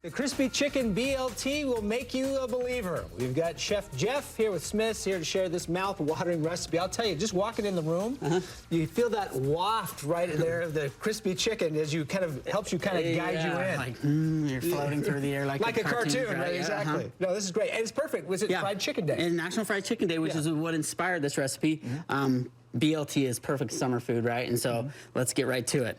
The crispy chicken BLT will make you a believer. We've got Chef Jeff here with Smith's here to share this mouth-watering recipe. I'll tell you, just walking in the room, you feel that waft right there of the crispy chicken as you helps you guide you in. Like, you're floating through the air like a cartoon, right? Exactly. No, this is great. And it's perfect. Was it Fried Chicken Day? And National Fried Chicken Day, which is what inspired this recipe. BLT is perfect summer food, right? And so let's get right to it.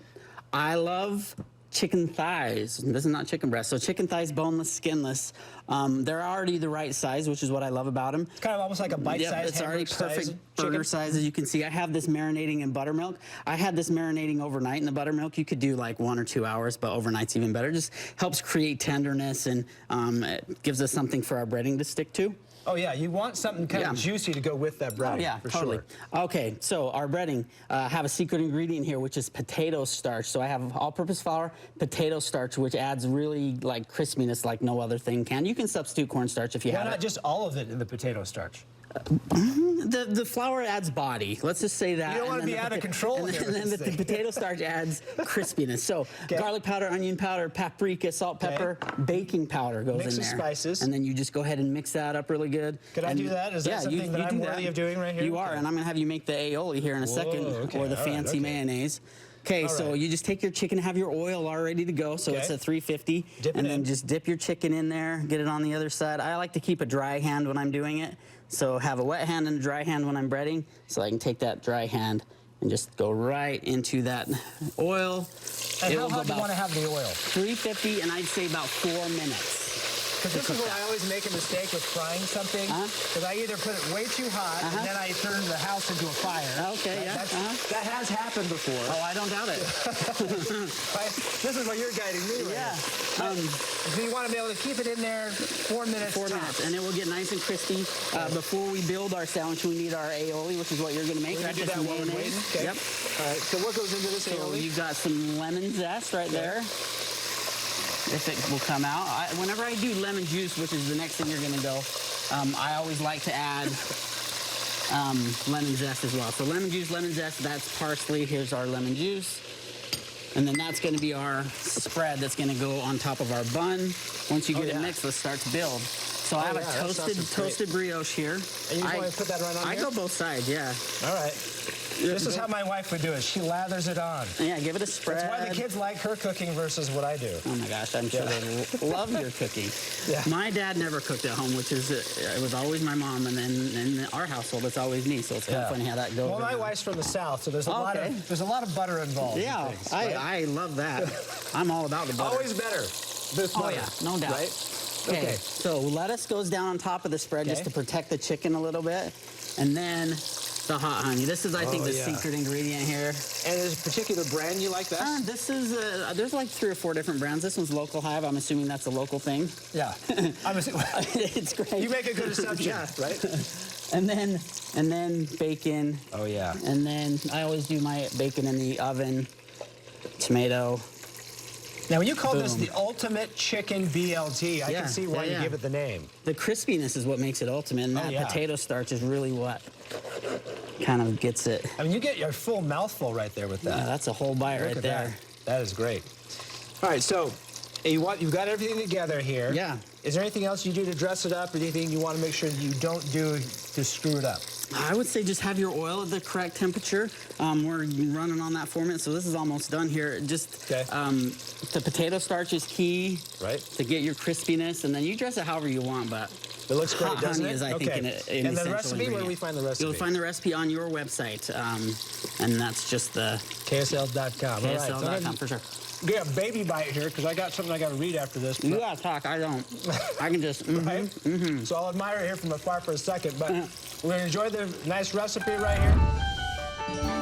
I love chicken thighs. This is not chicken breast. So chicken thighs, boneless, skinless. They're already the right size, which is what I love about them. It's kind of almost like a bite-sized hamburger. It's already perfect size burger size, as you can see. I have this marinating in buttermilk. I had this marinating overnight in the buttermilk. You could do like 1 or 2 hours, but overnight's even better. Just helps create tenderness and it gives us something for our breading to stick to. Oh yeah, you want something kind of juicy to go with that bread. Oh yeah, for totally. Sure. Okay, so our breading, have a secret ingredient here, which is potato starch. So I have all-purpose flour, potato starch, which adds really like crispiness like no other thing can. You can substitute cornstarch if you have it. Why not just all of it in the potato starch? The flour adds body. Let's just say that. You don't want to be out of control here. And then the potato starch adds crispiness. So garlic powder, onion powder, paprika, salt, pepper, baking powder goes in there. Mix of spices. And then you just go ahead and mix that up really good. Could I do that? Is that something that I'm worthy of doing right here? You are, and I'm going to have you make the aioli here in a second, or the fancy mayonnaise. Okay, so you just take your chicken, have your oil all ready to go, so it's at 350, and then just dip your chicken in there, get it on the other side. I like to keep a dry hand when I'm doing it, so have a wet hand and a dry hand when I'm breading, so I can take that dry hand and just go right into that oil. And how hot do you want to have the oil? 350, and I'd say about 4 minutes. Because this is where I always make a mistake with frying something. Because I either put it way too hot, and then I turn the house into a fire. Okay, That has happened before. Oh, I don't doubt it. This is what you're guiding me with. Yeah. So you want to be able to keep it in there 4 minutes. 4 minutes, and it will get nice and crispy. Before we build our sandwich, we need our aioli, which is what you're going to make. We're going to do that while we're waiting? Okay. Yep. All right, so what goes into this aioli? You've got some lemon zest right there. If it will come out. Whenever I do lemon juice, which is the next thing you're going to go, I always like to add lemon zest as well. So lemon juice, lemon zest, that's parsley. Here's our lemon juice. And then that's going to be our spread that's going to go on top of our bun. Once you get it mixed, let's start to build. So I have a toasted brioche here. And you just want to put that right on I go both sides, yeah. All right. This is how my wife would do it. She lathers it on. Yeah, give it a spread. That's why the kids like her cooking versus what I do. Oh my gosh, I'm sure they love your cooking. Yeah. My dad never cooked at home, which is, it was always my mom, and then in our household, it's always me, so it's kind of funny how that goes. Well, my wife's from the South, so there's a lot of butter involved. Yeah, in things, right? I love that. I'm all about the butter. Always better. This butter, yeah, no doubt. Right? Okay, so lettuce goes down on top of the spread just to protect the chicken a little bit, and then the hot honey. This is, I think, the secret ingredient here. And is a particular brand you like best? This is, there's like 3 or 4 different brands. This one's Local Hive. I'm assuming that's a local thing. Yeah. It's great. You make a good assumption, right? And then bacon. Oh, yeah. And then I always do my bacon in the oven. Tomato. Now, when you call this the ultimate chicken BLT, I can see why you give it the name. The crispiness is what makes it ultimate, and that potato starch is really what kind of gets it. I mean, you get your full mouthful right there with that. Yeah, that's a whole bite right there. That is great. All right, so you've got everything together here. Yeah. Is there anything else you do to dress it up, or anything you want to make sure you don't do to screw it up? I would say just have your oil at the correct temperature. We're running on that 4 minutes, so this is almost done here. Just the potato starch is key, right, to get your crispiness, and then you dress it however you want, but it looks great, doesn't it? Is, I think, and the recipe, where do we find the recipe? You'll find the recipe on your website, and that's just the KSL.com. KSL.com, for sure. Get a baby bite here, because I got something I got to read after this. You got to talk. I don't. I can just. So I'll admire it here from afar for a second, but we're going to enjoy the nice recipe right here.